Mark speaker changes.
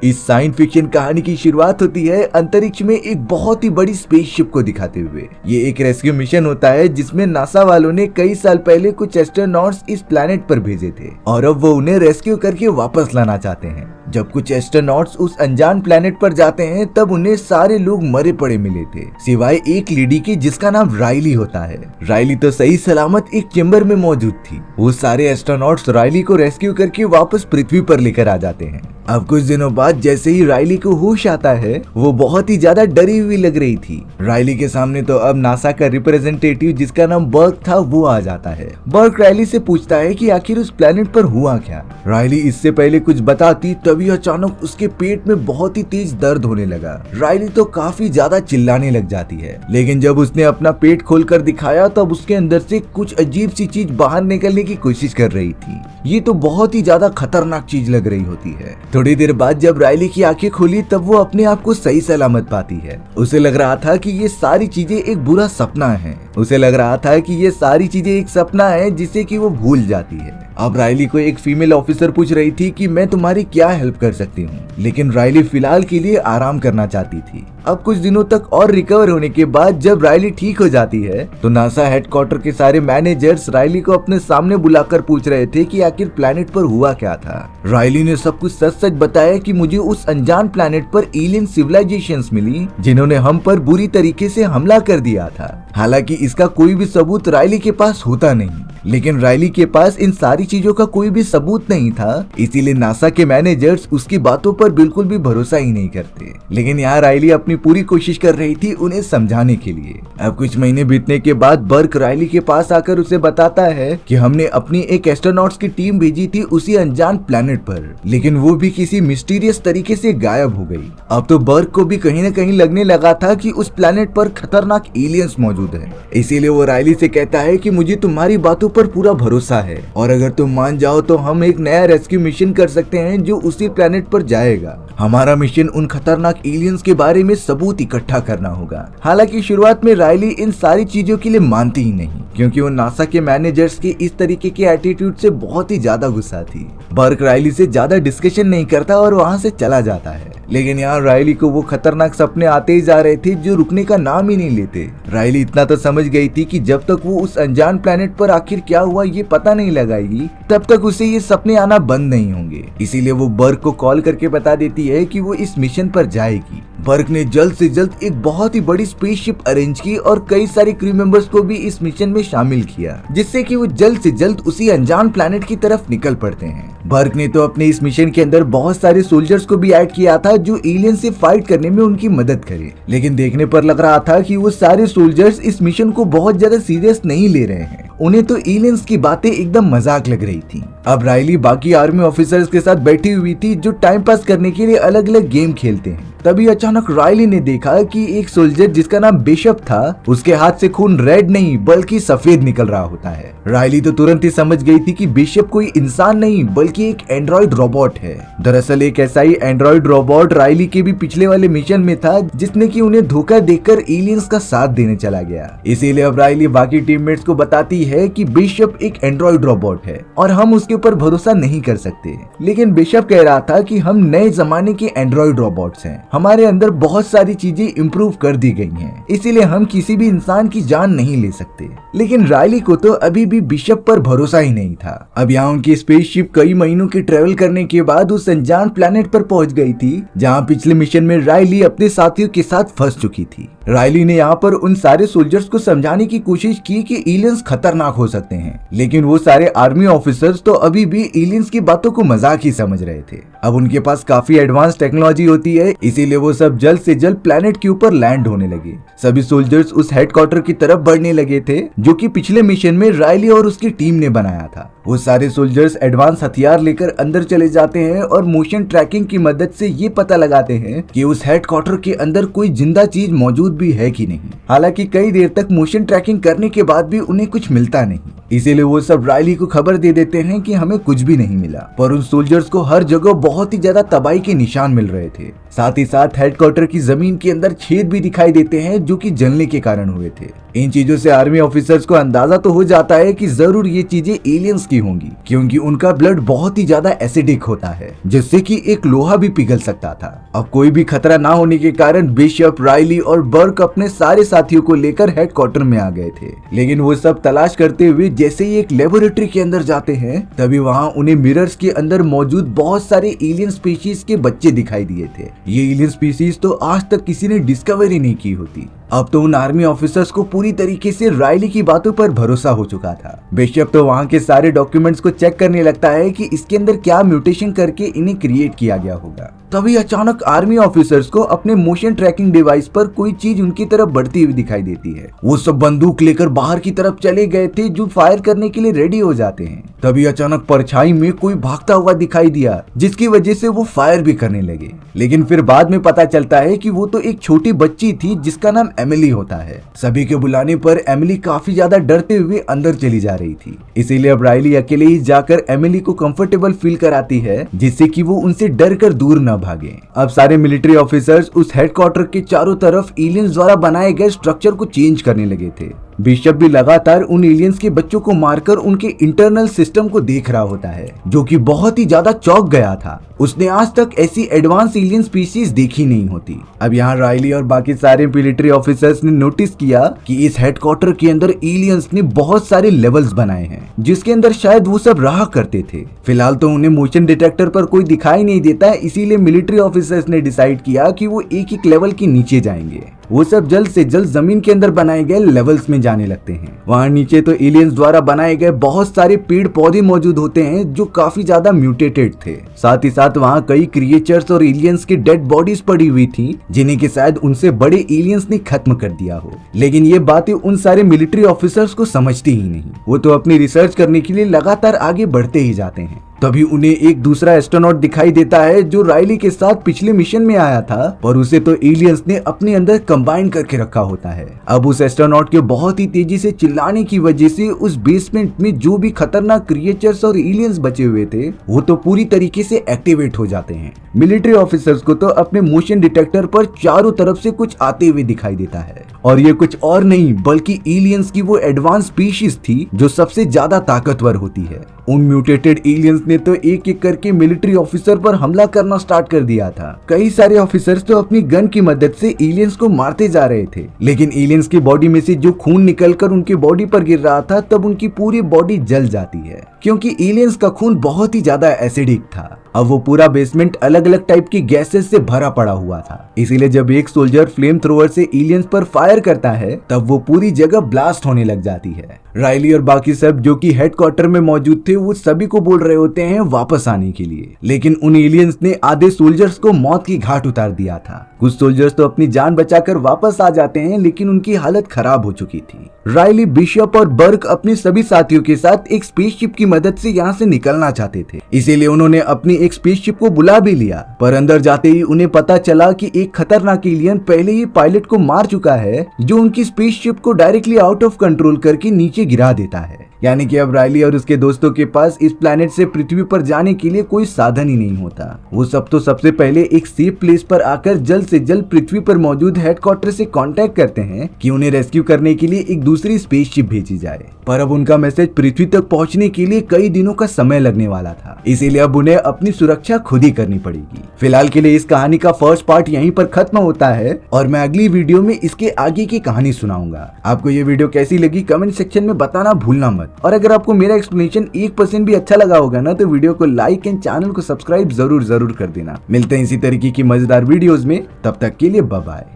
Speaker 1: इस science fiction कहानी की शुरुआत होती है अंतरिक्ष में एक बहुत ही बड़ी स्पेसशिप को दिखाते हुए। ये एक रेस्क्यू मिशन होता है जिसमें नासा वालों ने कई साल पहले कुछ एस्ट्रोनॉट्स इस प्लैनेट पर भेजे थे और अब वो उन्हें रेस्क्यू करके वापस लाना चाहते हैं। जब कुछ एस्ट्रोनॉट्स उस अनजान प्लैनेट पर जाते हैं तब उन्हें सारे लोग मरे पड़े मिले थे सिवाय एक लेडी के जिसका नाम राइली होता है। राइली तो सही सलामत एक चेंबर में मौजूद थी। वो सारे एस्ट्रोनॉट्स राइली को रेस्क्यू करके वापस पृथ्वी पर लेकर आ जाते हैं। अब कुछ दिनों बाद जैसे ही राइली को होश आता है वो बहुत ही ज्यादा डरी हुई लग रही थी। राइली के सामने तो अब नासा का रिप्रेजेंटेटिव जिसका नाम बर्क था वो आ जाता है। बर्क राइली से पूछता है कि आखिर उस प्लेनेट पर हुआ क्या। राइली इससे पहले कुछ बताती तभी अचानक उसके पेट में बहुत ही तेज दर्द होने लगा। राइली तो काफी ज्यादा चिल्लाने लग जाती है, लेकिन जब उसने अपना पेट खोलकर दिखाया तब उसके अंदर से कुछ अजीब सी चीज बाहर निकलने की कोशिश कर रही थी। ये तो बहुत ही ज्यादा खतरनाक चीज लग रही होती है। थोड़ी देर बाद जब राइली की आंखें खुली तब वो अपने आप को सही सलामत पाती है। उसे लग रहा था कि ये सारी चीजें एक बुरा सपना है। उसे लग रहा था कि ये सारी चीजें एक सपना है जिसे कि वो भूल जाती है। अब राइली को एक फीमेल ऑफिसर पूछ रही थी कि मैं तुम्हारी क्या हेल्प कर सकती हूँ, लेकिन राइली फिलहाल के लिए आराम करना चाहती थी। अब कुछ दिनों तक और रिकवर होने के बाद जब राइली ठीक हो जाती है तो नासा हेडक्वार्टर के सारे मैनेजर्स राइली को अपने सामने बुलाकर पूछ रहे थे कि आखिर प्लैनेट पर हुआ क्या था। राइली ने सब कुछ सच सच बताया कि मुझे उस अनजान प्लैनेट पर एलियन सिविलाइजेशंस मिली जिन्होंने हम पर बुरी तरीके से हमला कर दिया था। हालांकि इसका कोई भी सबूत राइली के पास होता नहीं, लेकिन राइली के पास इन सारी चीजों का कोई भी सबूत नहीं था, इसीलिए नासा के मैनेजर्स उसकी बातों पर बिल्कुल भी भरोसा ही नहीं करते। लेकिन यहाँ राइली अपनी पूरी कोशिश कर रही थी उन्हें समझाने के लिए। अब कुछ महीने बीतने के बाद बर्क राइली के पास आकर उसे बताता है कि हमने अपनी एक एस्ट्रोनॉट्स की टीम भेजी थी उसी अनजान प्लैनेट पर, लेकिन वो भी किसी मिस्टीरियस तरीके से गायब हो गई। अब तो बर्क को भी कहीं न कहीं लगने लगा था कि उस प्लैनेट पर खतरनाक एलियंस मौजूद है। इसीलिए वो राइली से कहता है कि मुझे तुम्हारी बातों पर पूरा भरोसा है और अगर तुम मान जाओ तो हम एक नया रेस्क्यू मिशन कर सकते हैं जो उसी प्लैनेट पर जाएगा। हमारा मिशन उन खतरनाक एलियंस के बारे में सबूत इकट्ठा करना होगा। हालांकि शुरुआत में राइली इन सारी चीजों के लिए मानती ही नहीं, क्योंकि वो नासा के मैनेजर्स के इस तरीके के एटीट्यूड से बहुत ही ज्यादा गुस्सा थी। बर्क राइली से ज्यादा डिस्कशन नहीं करता और वहाँ से चला जाता है। लेकिन यहाँ राइली को वो खतरनाक सपने आते ही जा रहे थे जो रुकने का नाम ही नहीं लेते। राइली इतना तो समझ गई थी कि जब तक वो उस अनजान प्लैनेट पर आखिर क्या हुआ ये पता नहीं लगाएगी तब तक उसे ये सपने आना बंद नहीं होंगे। इसीलिए वो बर्क को कॉल करके बता देती है कि वो इस मिशन पर जाएगी। बर्क ने जल्द से जल्द एक बहुत ही बड़ी स्पेसशिप अरेंज की और कई सारे क्रू मेंबर्स को भी इस मिशन में शामिल किया, जिससे कि वो जल्द से जल्द उसी अनजान प्लैनेट की तरफ निकल पड़ते हैं। बर्क ने तो अपने इस मिशन के अंदर बहुत सारे सोल्जर्स को भी ऐड किया था जो एलियन से फाइट करने में उनकी मदद करे, लेकिन देखने पर लग रहा था कि वो सारे सोल्जर्स इस मिशन को बहुत ज्यादा सीरियस नहीं ले रहे हैं। उन्हें तो एलियंस की बातें एकदम मजाक लग रही थी। अब राइली बाकी आर्मी ऑफिसर्स के साथ बैठी हुई थी जो टाइम पास करने के लिए अलग अलग गेम खेलते हैं। तभी अचानक राइली ने देखा कि एक सोल्जर जिसका नाम बिशप था उसके हाथ से खून रेड नहीं बल्कि सफेद निकल रहा होता है। राइली तो तुरंत ही समझ गई थी कि बिशप कोई इंसान नहीं बल्कि एक एंड्रॉइड रोबोट है। दरअसल एक ऐसा ही एंड्रॉइड रोबोट राइली के भी पिछले वाले मिशन में था जिसने कि उन्हें धोखा देकर एलियंस का साथ देने चला गया। इसीलिए अब राइली बाकी टीममेट्स को बताती है कि बिशप एक एंड्रॉइड रोबोट है और हम उसके ऊपर भरोसा नहीं कर सकते। लेकिन बिशप कह रहा था कि हम नए जमाने के एंड्रॉइड रोबोट्स हैं, हमारे अंदर बहुत सारी चीजें इम्प्रूव कर दी गई हैं, इसीलिए हम किसी भी इंसान की जान नहीं ले सकते। लेकिन राइली को तो अभी भी बिशप पर भरोसा ही नहीं था। अब यहाँ उनकी स्पेसशिप कई महीनों के ट्रेवल करने के बाद उस अनजान प्लैनेट पर पहुंच गई थी जहाँ पिछले मिशन में राइली अपने साथियों के साथ फंस चुकी थी। राइली ने यहाँ पर उन सारे सोल्जर्स को समझाने की कोशिश की कि एलियंस खतरनाक हो सकते हैं, लेकिन वो सारे आर्मी ऑफिसर्स तो अभी भी एलियंस की बातों को मजाक ही समझ रहे थे। अब उनके पास काफी एडवांस टेक्नोलॉजी होती है, इसीलिए वो सब जल्द से जल्द प्लैनेट के ऊपर लैंड होने लगे। सभी सोल्जर्स उस हेडक्वार्टर की तरफ बढ़ने लगे थे जो कि पिछले मिशन में राइली और उसकी टीम ने बनाया था। वो सारे सोल्जर्स एडवांस हथियार लेकर अंदर चले जाते हैं और मोशन ट्रैकिंग की मदद से ये पता लगाते हैं कि उस हेडक्वार्टर के अंदर कोई जिंदा चीज मौजूद भी है कि नहीं। हालांकि कई देर तक मोशन ट्रैकिंग करने के बाद भी उन्हें कुछ मिलता नहीं, इसीलिए वो सब राइली को खबर दे देते हैं कि हमें कुछ भी नहीं मिला। पर उन सोल्जर्स को हर जगह बहुत ही ज्यादा तबाही के निशान मिल रहे थे। साथ ही साथ हेडक्वार्टर की जमीन के अंदर छेद भी दिखाई देते हैं जो कि जलने के कारण हुए थे। इन चीजों से आर्मी ऑफिसर्स को अंदाजा तो हो जाता है कि जरूर ये चीजें एलियंस की जाती होंगी क्योंकि उनका ब्लड बहुत ही ज्यादा एसिडिक होता है, जिससे कि एक लोहा भी पिघल सकता था। अब कोई भी खतरा ना होने के कारण बिशप, राइली और बर्क अपने सारे साथियों को लेकर हेडक्वार्टर में आ गए थे। लेकिन वो सब तलाश करते हुए जैसे ही एक लेबोरेटरी के अंदर जाते हैं, तभी वहाँ उन्हें मिरर्स के अंदर मौजूद बहुत सारे एलियन स्पीशीज के बच्चे दिखाई दिए थे। ये एलियन स्पीशीज तो आज तक किसी ने डिस्कवर ही नहीं की होती। अब तो उन आर्मी ऑफिसर्स को पूरी तरीके से राइली की बातों पर भरोसा हो चुका था। बिशप तो वहाँ के सारे डॉक्यूमेंट्स को चेक करने लगता है कि इसके अंदर क्या म्यूटेशन करके इन्हें क्रिएट किया गया होगा। तभी अचानक आर्मी ऑफिसर्स को अपने मोशन ट्रैकिंग डिवाइस पर कोई चीज उनकी तरफ बढ़ती हुई दिखाई देती है। वो सब बंदूक लेकर बाहर की तरफ चले गए थे, जो फायर करने के लिए रेडी हो जाते हैं। तभी अचानक परछाई में कोई भागता हुआ दिखाई दिया, जिसकी वजह से वो फायर भी करने लगे। लेकिन फिर बाद में पता चलता है कि वो तो एक छोटी बच्ची थी जिसका नाम एमिली होता है। सभी के बुलाने पर एमिली काफी ज्यादा डरते हुए अंदर चली जा रही थी। इसीलिए अब राइली अकेले ही जाकर एमिली को कंफर्टेबल फील कराती है, जिससे कि वो उनसे डर कर दूर न भागे। अब सारे मिलिट्री ऑफिसर्स उस हेडक्वार्टर के चारों तरफ एलियंस द्वारा बनाए गए स्ट्रक्चर को चेंज करने लगे थे। बिशप भी लगातार उन एलियंस के बच्चों को मारकर उनके इंटरनल सिस्टम को देख रहा होता है, जो कि बहुत ही ज्यादा चौंक गया था। उसने आज तक ऐसी एडवांस एलियन स्पीशीज देखी नहीं होती। अब यहाँ राइली और बाकी सारे मिलिट्री ऑफिसर्स ने नोटिस किया कि इस हेडक्वार्टर के अंदर एलियंस ने बहुत सारे लेवल्स बनाए हैं, जिसके अंदर शायद वो सब रहा करते थे। फिलहाल तो उन्हें मोशन डिटेक्टर पर कोई दिखाई नहीं देता है, इसीलिए मिलिट्री ऑफिसर्स ने डिसाइड किया कि वो एक एक लेवल के नीचे जाएंगे। वो सब जल्द से जल्द जमीन के अंदर बनाए गए लेवल्स में जाने लगते हैं। वहाँ नीचे तो एलियंस द्वारा बनाए गए बहुत सारे पेड़ पौधे मौजूद होते हैं, जो काफी ज्यादा म्यूटेटेड थे। साथ ही साथ वहाँ कई क्रिएचर्स और एलियंस की डेड बॉडीज पड़ी हुई थी, जिन्हें के शायद उनसे बड़े एलियंस ने खत्म कर दिया हो। लेकिन ये बातें उन सारे मिलिट्री ऑफिसर्स को समझती ही नहीं। वो तो अपनी रिसर्च करने के लिए लगातार आगे बढ़ते ही जाते हैं। तभी उन्हें एक दूसरा एस्ट्रोनॉट दिखाई देता है, जो राइली के साथ पिछले मिशन में आया था, पर उसे तो एलियंस ने अपने अंदर कंबाइन करके रखा होता है। अब उस एस्ट्रोनॉट के बहुत ही तेजी से चिल्लाने की वजह से उस बेसमेंट में जो भी खतरनाक क्रिएचर्स और एलियंस बचे हुए थे, वो तो पूरी तरीके से एक्टिवेट हो जाते हैं। मिलिट्री ऑफिसर्स को तो अपने मोशन डिटेक्टर पर चारों तरफ से कुछ आते हुए दिखाई देता है, और ये कुछ और नहीं बल्कि एलियंस की वो एडवांस स्पीशीज थी जो सबसे ज्यादा ताकतवर होती है। उन म्यूटेटेड एलियंस ने तो एक एक करके मिलिट्री ऑफिसर पर हमला करना स्टार्ट कर दिया था। कई सारे ऑफिसर्स तो अपनी गन की मदद से एलियंस को मारते जा रहे थे, लेकिन एलियंस की बॉडी में से जो खून निकलकर उनकी बॉडी पर गिर रहा था, तब उनकी पूरी बॉडी जल जाती है, क्योंकि एलियंस का खून बहुत ही ज्यादा एसिडिक था। अब वो पूरा बेसमेंट अलग अलग टाइप की गैसेस से भरा पड़ा हुआ था। इसीलिए जब एक सोल्जर फ्लेम थ्रोवर से एलियंस पर फायर करता है, तब वो पूरी जगह ब्लास्ट होने लग जाती है। राइली और बाकी सब जो कि हेडक्वार्टर में मौजूद थे, वो सभी को बोल रहे होते हैं वापस आने के लिए, लेकिन उन एलियंस ने आधे सोल्जर्स को मौत की घाट उतार दिया था। कुछ सोल्जर्स तो अपनी जान बचाकर वापस आ जाते हैं, लेकिन उनकी हालत खराब हो चुकी थी। राइली, बिशप और बर्क अपने सभी साथियों के साथ एक स्पेसशिप की मदद से यहाँ से निकलना चाहते थे, इसीलिए उन्होंने अपनी एक स्पेसशिप को बुला भी लिया। पर अंदर जाते ही उन्हें पता चला कि एक खतरनाक एलियन पहले ही पायलट को मार चुका है, जो उनकी स्पेसशिप को डायरेक्टली आउट ऑफ कंट्रोल करके नीचे गिरा देता है। यानी कि अब राइली और उसके दोस्तों के पास इस प्लेनेट से पृथ्वी पर जाने के लिए कोई साधन ही नहीं होता। वो सब तो सबसे पहले एक सेफ प्लेस पर आकर जल्द से जल्द पृथ्वी पर मौजूद हेडक्वार्टर से कांटेक्ट करते हैं कि उन्हें रेस्क्यू करने के लिए एक दूसरी स्पेसशिप भेजी जाए। पर अब उनका मैसेज पृथ्वी तक पहुंचने के लिए कई दिनों का समय लगने वाला था, इसीलिए अब उन्हें अपनी सुरक्षा खुद ही करनी पड़ेगी। फिलहाल के लिए इस कहानी का फर्स्ट पार्ट यहीं पर खत्म होता है, और मैं अगली वीडियो में इसके आगे की कहानी सुनाऊंगा। आपको ये वीडियो कैसी लगी कमेंट सेक्शन में बताना भूलना मत। और अगर आपको मेरा एक्सप्लेनेशन 1% भी अच्छा लगा होगा ना, तो वीडियो को लाइक एंड चैनल को सब्सक्राइब जरूर कर देना। मिलते हैं इसी तरीके की मजेदार वीडियोस में, तब तक के लिए बाय बाय।